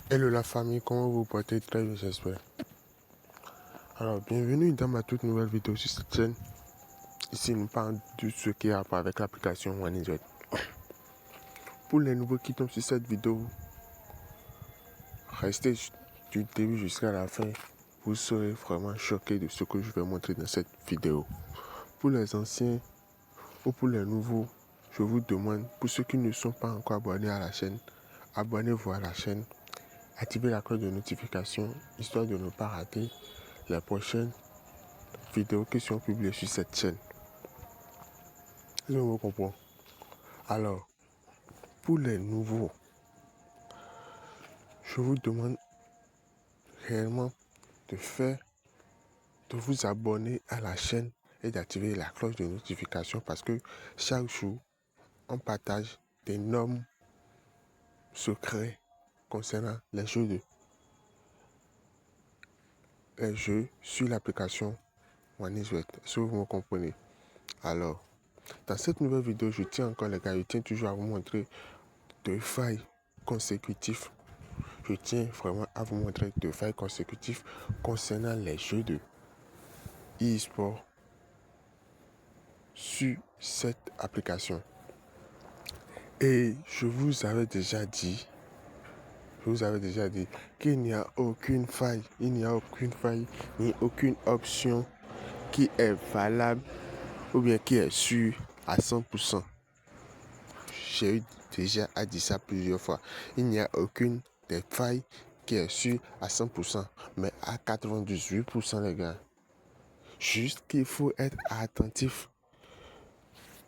Hello la famille, comment vous portez? Très bien, j'espère. Alors, bienvenue dans ma toute nouvelle vidéo sur cette chaîne. Ici, nous parlons de ce qui a rapport avec l'application OneIsWeb. Pour les nouveaux qui tombent sur cette vidéo, restez du début jusqu'à la fin. Vous serez vraiment choqués de ce que je vais montrer dans cette vidéo. Pour les anciens ou pour les nouveaux, je vous demande, pour ceux qui ne sont pas encore abonnés à la chaîne, abonnez-vous à la chaîne. Activez la cloche de notification, histoire de ne pas rater les prochaines vidéos qui sont publiées sur cette chaîne. Je vous comprends. Alors, pour les nouveaux, je vous demande réellement de vous abonner à la chaîne et d'activer la cloche de notification parce que chaque jour, on partage d'énormes secrets concernant les jeux sur l'application OneIsWeb. Est-ce que vous me comprenez? Alors, dans cette nouvelle vidéo, je tiens toujours à vous montrer deux failles consécutives. Je tiens vraiment à vous montrer deux failles consécutives concernant les jeux de e-sport sur cette application. Et je vous avais déjà dit qu'il n'y a aucune faille, ni aucune option qui est valable ou bien qui est sûre à 100%. J'ai eu déjà à dire ça plusieurs fois. Il n'y a aucune des failles qui est sûre à 100%, mais à 98% les gars. Juste qu'il faut être attentif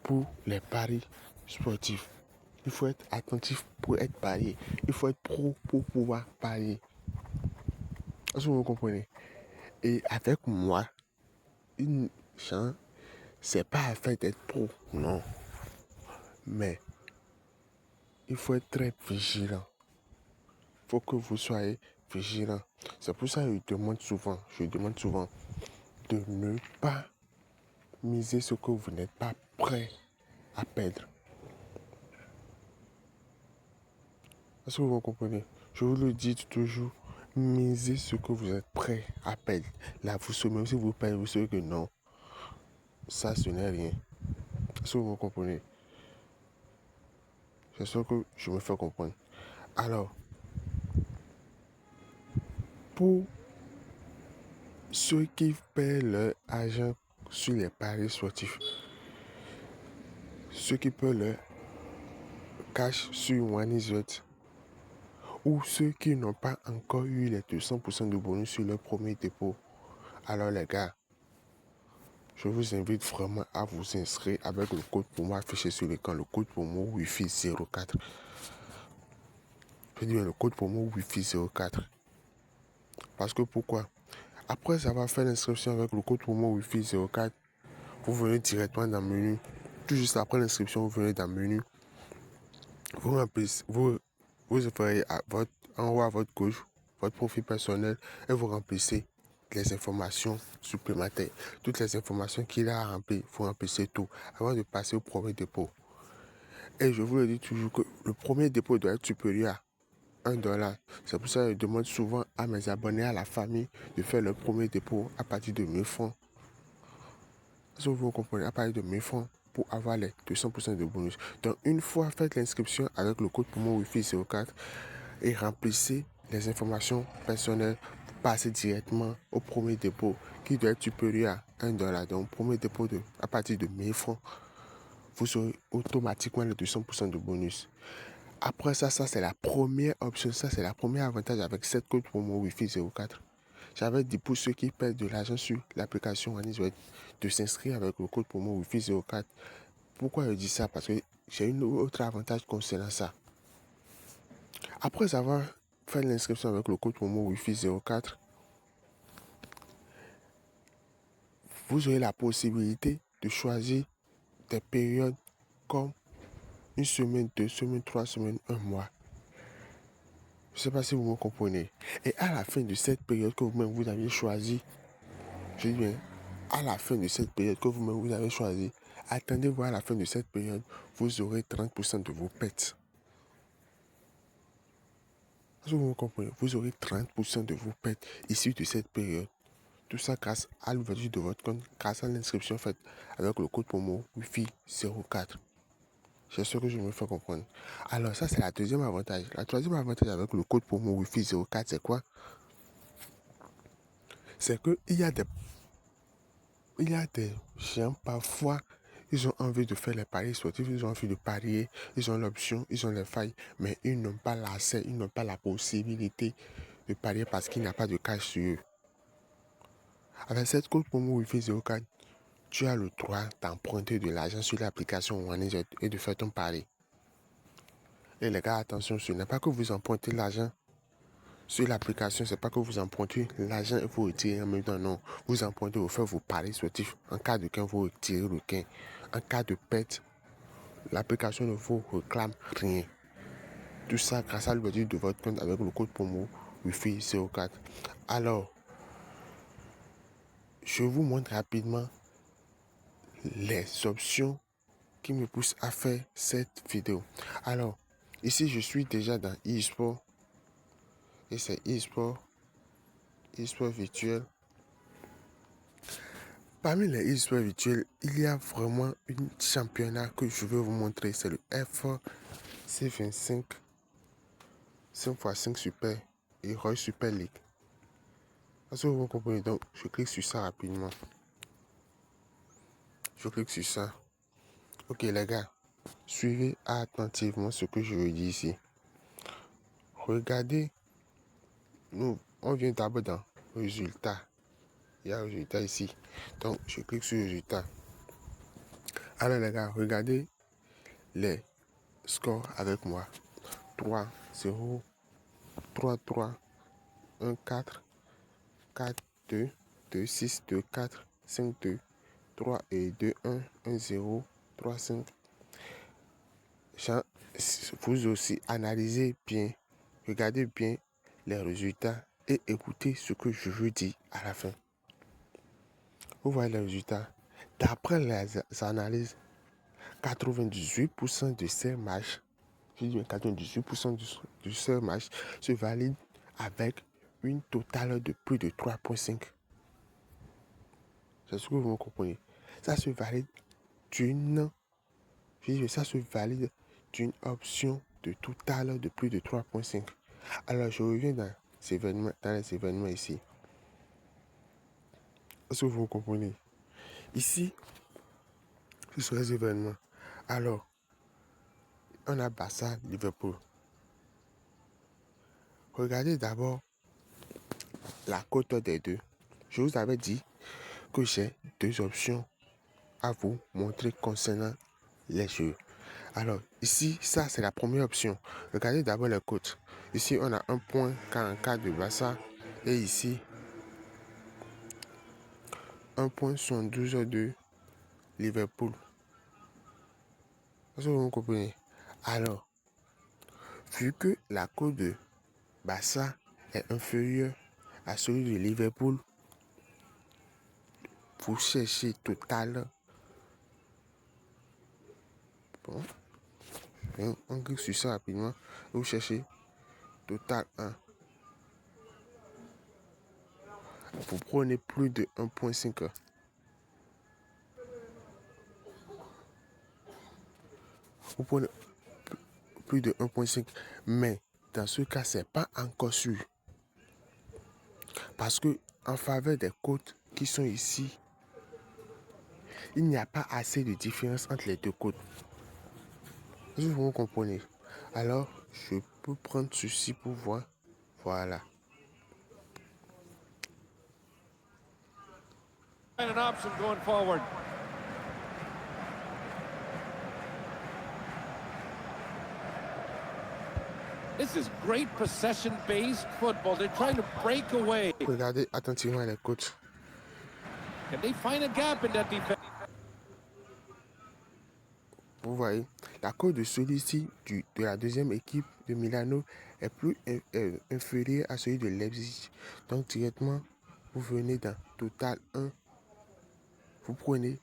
pour les paris sportifs. Il faut être attentif pour être parié. Il faut être pro pour pouvoir parier. Est-ce que vous comprenez? Et avec moi, une chance, c'est pas à faire d'être pro, non. Mais il faut être très vigilant. Il faut que vous soyez vigilant. C'est pour ça que je demande souvent de ne pas miser ce que vous n'êtes pas prêt à perdre. Est-ce que vous comprenez? Je vous le dis toujours, misez ce que vous êtes prêt à perdre. Là, même si vous perdez, vous savez que non, ça, ce n'est rien. Est-ce que vous comprenez? J'espère que je me fais comprendre. Alors, pour ceux qui paient leur argent sur les paris sportifs, ceux qui paient leur cash sur OneIsWeb, ou ceux qui n'ont pas encore eu les 200% de bonus sur leur premier dépôt, alors les gars, je vous invite vraiment à vous inscrire avec le code promo affiché sur l'écran, le code promo Wi-Fi 04. Je dis bien le code promo Wi-Fi 04. Parce que pourquoi? Après avoir fait l'inscription avec le code promo Wi-Fi 04, vous venez directement dans le menu. Tout juste après l'inscription, vous venez dans le menu. Vous remplissez, vous ferez en haut à votre gauche votre profil personnel et vous remplissez les informations supplémentaires. Toutes les informations qu'il a remplies, vous remplissez tout avant de passer au premier dépôt. Et je vous le dis toujours que le premier dépôt doit être supérieur à $1. C'est pour ça que je demande souvent à mes abonnés, à la famille, de faire le premier dépôt à partir de 1000 francs. Si vous comprenez, à partir de 1000 francs pour avoir les 200% de bonus. Donc, une fois faites l'inscription avec le code promo Wi-Fi 04 et remplissez les informations personnelles, passez directement au premier dépôt qui doit être supérieur à $1. Donc, premier dépôt à partir de 1000 francs, vous aurez automatiquement les 200% de bonus. Après ça c'est la première option, ça c'est la première avantage avec cette code promo Wi-Fi 04. J'avais dit pour ceux qui perdent de l'argent sur l'application OneIsWeb de s'inscrire avec le code promo Wi-Fi 04. Pourquoi je dis ça? Parce que j'ai un autre avantage concernant ça. Après avoir fait l'inscription avec le code promo Wi-Fi 04, vous aurez la possibilité de choisir des périodes comme une semaine, 2 semaines, 3 semaines, 1 mois. Je ne sais pas si vous me comprenez. Et à la fin de cette période que vous-même vous avez choisi, je dis bien, à la fin de cette période que vous-même vous avez choisi, attendez voir à la fin de cette période, vous aurez 30% de vos pertes. Est-ce que vous comprenez? Vous aurez 30% de vos pertes issues de cette période. Tout ça grâce à l'ouverture de votre compte, grâce à l'inscription faite avec le code promo Wi-Fi 04. C'est ce que je me fais comprendre. Alors ça, c'est la deuxième avantage. La troisième avantage avec le code promo Wi-Fi 04, c'est quoi? C'est qu'il y a des gens, parfois, ils ont envie de faire les paris sportifs, ils ont envie de parier, ils ont l'option, ils ont les failles, mais ils n'ont pas l'accès, ils n'ont pas la possibilité de parier parce qu'il n'y a pas de cash sur eux. Avec cette code promo Wi-Fi 04, tu as le droit d'emprunter de l'argent sur l'application OneEasy et de faire ton pari. Et les gars, attention, ce n'est pas que vous empruntez l'argent sur l'application, c'est pas que vous empruntez l'argent et vous retirez en même temps, non. Vous empruntez, vous faites vos paris sportifs. En cas de gain, vous retirez le gain. En cas de perte, l'application ne vous réclame rien. Tout ça grâce à l'ouverture de votre compte avec le code promo Wi-Fi 04. Alors, je vous montre rapidement les options qui me poussent à faire cette vidéo. Alors, ici, je suis déjà dans eSport. Et c'est eSport virtuel. Parmi les eSports virtuels, il y a vraiment un championnat que je veux vous montrer. C'est le FC25 5x5 Super et Roy Super League. Est-ce que vous comprenez? Donc, je clique sur ça rapidement. Je clique sur ça. Ok les gars, suivez attentivement ce que je vous dis ici. Regardez, on vient d'abord dans résultat. Il y a résultat ici. Donc, je clique sur résultat. Alors les gars, regardez les scores avec moi. 3, 0, 3, 3, 1, 4, 4, 2, 2, 6, 2, 4, 5, 2, 3 et 2, 1, 1, 0, 3, 5. Vous aussi analysez bien, regardez bien les résultats et écoutez ce que je veux dire à la fin. Vous voyez les résultats. D'après les analyses, 98% de ces matchs, je dis 98% de ces matchs se valident avec une totale de plus de 3,5. C'est ce que vous me comprenez. Ça se valide d'une, ça se valide d'une option de total de plus de 3,5. Alors je reviens dans les événements ici. Est-ce que vous comprenez? Ici, ce sont les événements. Alors, on a Barça, Liverpool. Regardez d'abord la cote des deux. Je vous avais dit que j'ai deux options à vous montrer concernant les jeux. Alors, ici, ça, c'est la première option. Regardez d'abord les cotes. Ici, on a 1,44 de Barça. Et ici, 1,72 de Liverpool. Est-ce que vous comprenez? Alors, vu que la cote de Barça est inférieure à celui de Liverpool, vous cherchez total. Bon, on clique sur ça rapidement. Vous cherchez total 1. Vous prenez plus de 1,5. Vous prenez plus de 1,5. Mais dans ce cas, c'est pas encore sûr. Parce que en faveur des cotes qui sont ici, il n'y a pas assez de différence entre les deux cotes. Vous comprenez? Alors, je peux prendre ceci pour voir. Voilà. An option going forward. This is great possession-based football. They're trying to break away. Regardez attentivement les cotes. Can they find a gap in that defense? Vous voyez, la cote de celui-ci, de la deuxième équipe de Milano, est plus inférieure à celui de Leipzig. Donc, directement, vous venez dans total 1. Vous prenez,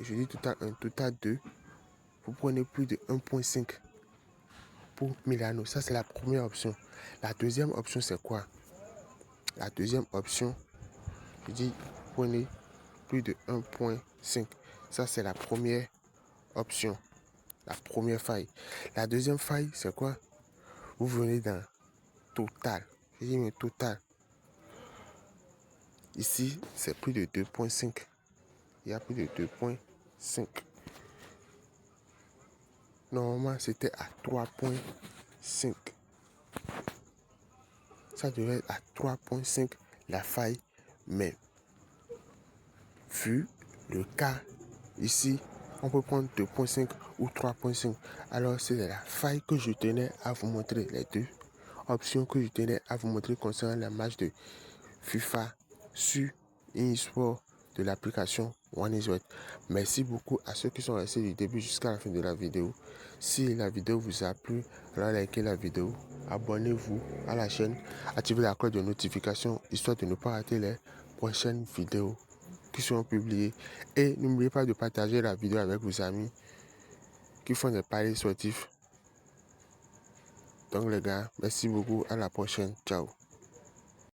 je dis total 1, total 2. Vous prenez plus de 1,5 pour Milano. Ça, c'est la première option. La deuxième option, c'est quoi? La deuxième option, je dis, prenez plus de 1,5. Ça, c'est la première option. La première faille. La deuxième faille, c'est quoi? Vous venez dans total. Je dis, mais total. Ici, c'est plus de 2,5. Il y a plus de 2,5. Normalement, c'était à 3,5. Ça devait être à 3,5 la faille. Mais, vu le cas ici, on peut prendre 2,5 ou 3,5. Alors, c'est la faille que je tenais à vous montrer. Les deux options que je tenais à vous montrer concernant la match de FIFA sur eSport de l'application OneIsWet. Merci beaucoup à ceux qui sont restés du début jusqu'à la fin de la vidéo. Si la vidéo vous a plu, alors likez la vidéo, abonnez-vous à la chaîne, activez la cloche de notification histoire de ne pas rater les prochaines vidéos qui seront publiées. Et n'oubliez pas de partager la vidéo avec vos amis qui font des paris sportifs. Donc les gars, merci beaucoup, à la prochaine, ciao.